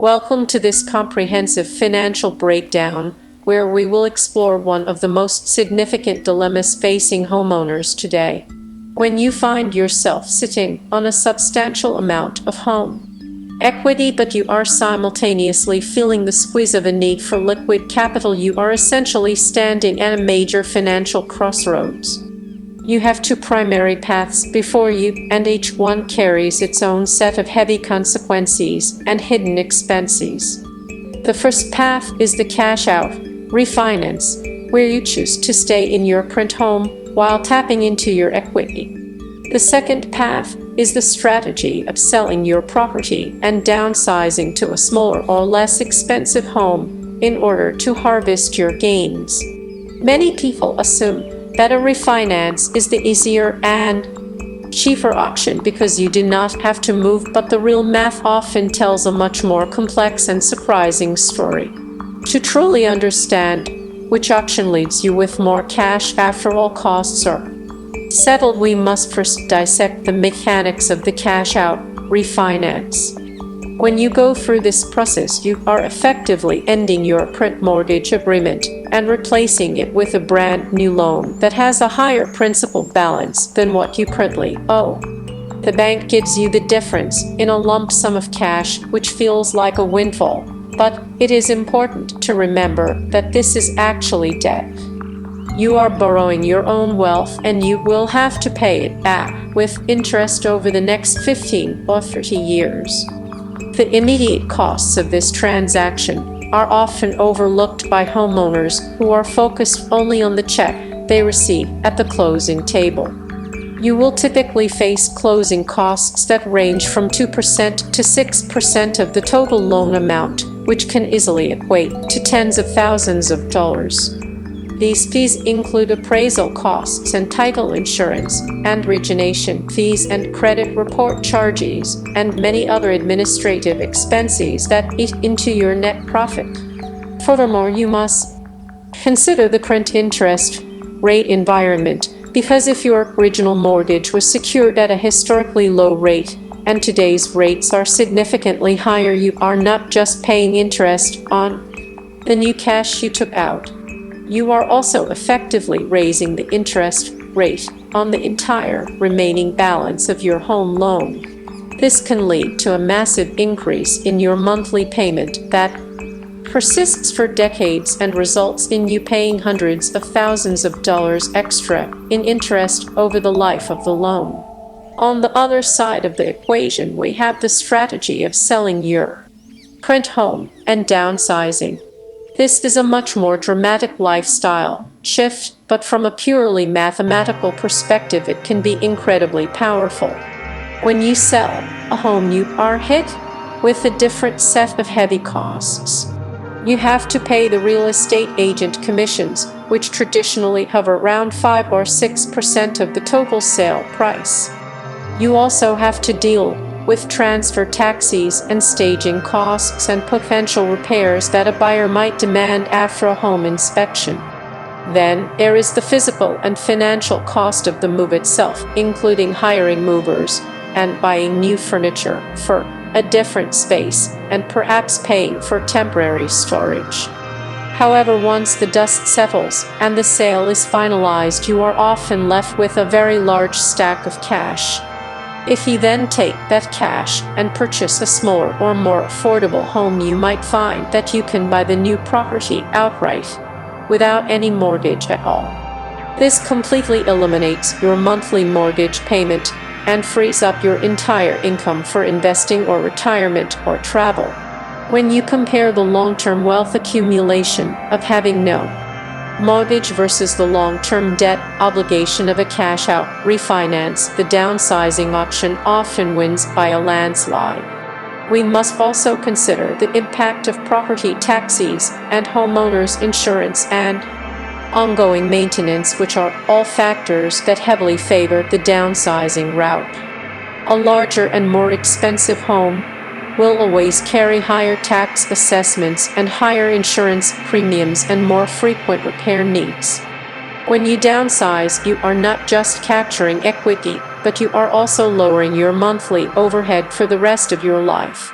Welcome to this comprehensive financial breakdown, where we will explore one of the most significant dilemmas facing homeowners today. When you find yourself sitting on a substantial amount of home equity, but you are simultaneously feeling the squeeze of a need for liquid capital, you are essentially standing at a major financial crossroads. You have two primary paths before you, and each one carries its own set of heavy consequences and hidden expenses. The first path is the cash out refinance, where you choose to stay in your current home while tapping into your equity. The second path is the strategy of selling your property and downsizing to a smaller or less expensive home in order to harvest your gains. Many people assume that a refinance is the easier and cheaper option because you do not have to move, but the real math often tells a much more complex and surprising story. To truly understand which option leaves you with more cash after all costs are settled, we must first dissect the mechanics of the cash out refinance. When you go through this process, you are effectively ending your current mortgage agreement and replacing it with a brand new loan that has a higher principal balance than what you currently owe. The bank gives you the difference in a lump sum of cash, which feels like a windfall, but it is important to remember that this is actually debt. You are borrowing your own wealth, and you will have to pay it back with interest over the next 15 or 30 years. The immediate costs of this transaction are often overlooked by homeowners who are focused only on the check they receive at the closing table. You will typically face closing costs that range from 2% to 6% of the total loan amount, which can easily equate to tens of thousands of dollars. These fees include appraisal costs and title insurance, and origination fees and credit report charges, and many other administrative expenses that eat into your net profit. Furthermore, you must consider the current interest rate environment, because if your original mortgage was secured at a historically low rate and today's rates are significantly higher, you are not just paying interest on the new cash you took out. You are also effectively raising the interest rate on the entire remaining balance of your home loan. This can lead to a massive increase in your monthly payment that persists for decades and results in you paying hundreds of thousands of dollars extra in interest over the life of the loan. On the other side of the equation, we have the strategy of selling your current home and downsizing. This is a much more dramatic lifestyle shift, but from a purely mathematical perspective, it can be incredibly powerful. When you sell a home, you are hit with a different set of heavy costs. You have to pay the real estate agent commissions, which traditionally hover around 5 or 6% of the total sale price. You also have to deal with transfer taxes and staging costs and potential repairs that a buyer might demand after a home inspection. Then there is the physical and financial cost of the move itself, including hiring movers and buying new furniture for a different space, and perhaps paying for temporary storage. However, once the dust settles and the sale is finalized, you are often left with a very large stack of cash. If you then take that cash and purchase a smaller or more affordable home, you might find that you can buy the new property outright without any mortgage at all. This completely eliminates your monthly mortgage payment and frees up your entire income for investing or retirement or travel. When you compare the long-term wealth accumulation of having no mortgage versus the long-term debt obligation of a cash-out refinance, the downsizing option often wins by a landslide. We must also consider the impact of property taxes and homeowners insurance and ongoing maintenance, which are all factors that heavily favor the downsizing route. A larger and more expensive home will always carry higher tax assessments and higher insurance premiums and more frequent repair needs. When you downsize, you are not just capturing equity, but you are also lowering your monthly overhead for the rest of your life.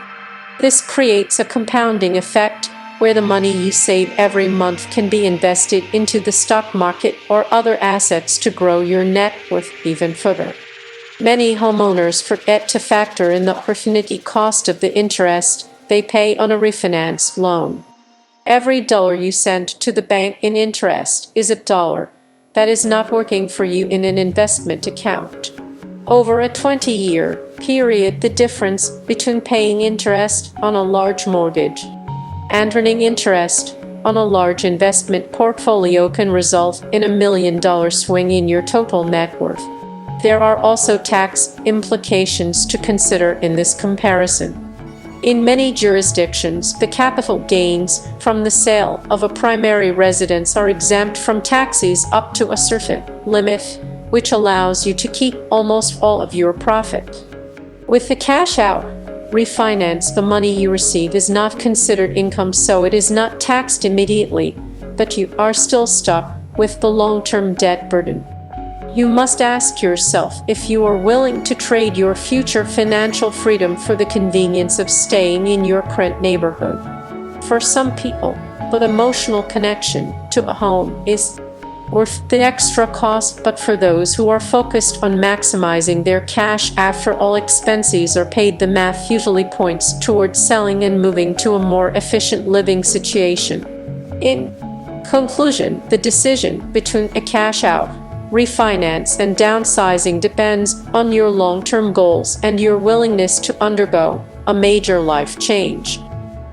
This creates a compounding effect where the money you save every month can be invested into the stock market or other assets to grow your net worth even further. Many homeowners forget to factor in the opportunity cost of the interest they pay on a refinanced loan. Every dollar you send to the bank in interest is a dollar that is not working for you in an investment account. Over a 20-year period, the difference between paying interest on a large mortgage and earning interest on a large investment portfolio can result in $1 million swing in your total net worth. There are also tax implications to consider in this comparison. In many jurisdictions, the capital gains from the sale of a primary residence are exempt from taxes up to a certain limit, which allows you to keep almost all of your profit. With the cash out refinance, the money you receive is not considered income, so it is not taxed immediately, but you are still stuck with the long-term debt burden. You must ask yourself if you are willing to trade your future financial freedom for the convenience of staying in your current neighborhood. For some people, the emotional connection to a home is worth the extra cost, but for those who are focused on maximizing their cash after all expenses are paid, the math usually points towards selling and moving to a more efficient living situation. In conclusion, the decision between a cash out refinance and downsizing depends on your long-term goals and your willingness to undergo a major life change.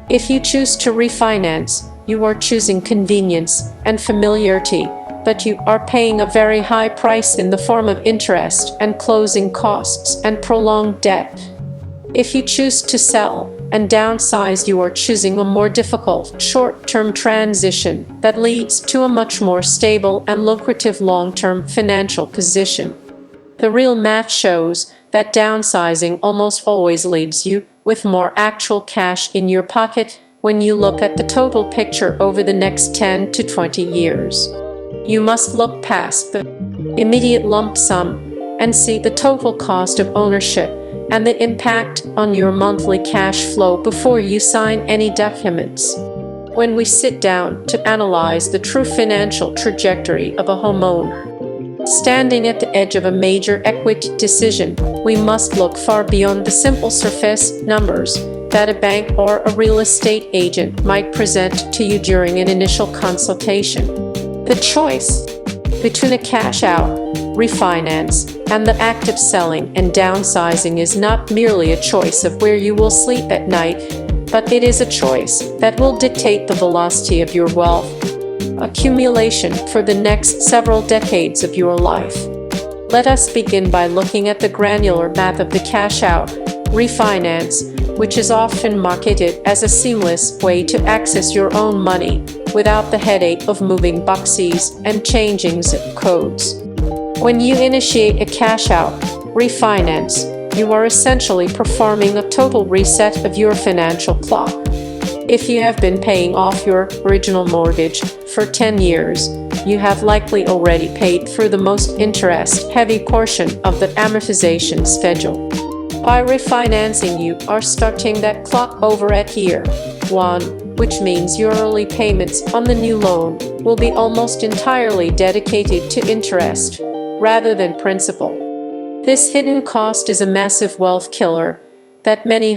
If you choose to refinance, you are choosing convenience and familiarity, but you are paying a very high price in the form of interest and closing costs and prolonged debt. If you choose to sell and downsize, you are choosing a more difficult short-term transition that leads to a much more stable and lucrative long-term financial position. The real math shows that downsizing almost always leaves you with more actual cash in your pocket when you look at the total picture over the next 10 to 20 years. You must look past the immediate lump sum and see the total cost of ownership and the impact on your monthly cash flow before you sign any documents. When we sit down to analyze the true financial trajectory of a homeowner standing at the edge of a major equity decision, we must look far beyond the simple surface numbers that a bank or a real estate agent might present to you during an initial consultation. The choice between a cash-out refinance and the act of selling and downsizing is not merely a choice of where you will sleep at night, but it is a choice that will dictate the velocity of your wealth accumulation for the next several decades of your life. Let us begin by looking at the granular math of the cash-out refinance, which is often marketed as a seamless way to access your own money without the headache of moving boxes and changing zip codes. When you initiate a cash-out refinance, you are essentially performing a total reset of your financial clock. If you have been paying off your original mortgage for 10 years, you have likely already paid through the most interest-heavy portion of the amortization schedule. By refinancing, you are starting that clock over at year 1, which means your early payments on the new loan will be almost entirely dedicated to interest rather than principal. This hidden cost is a massive wealth killer that many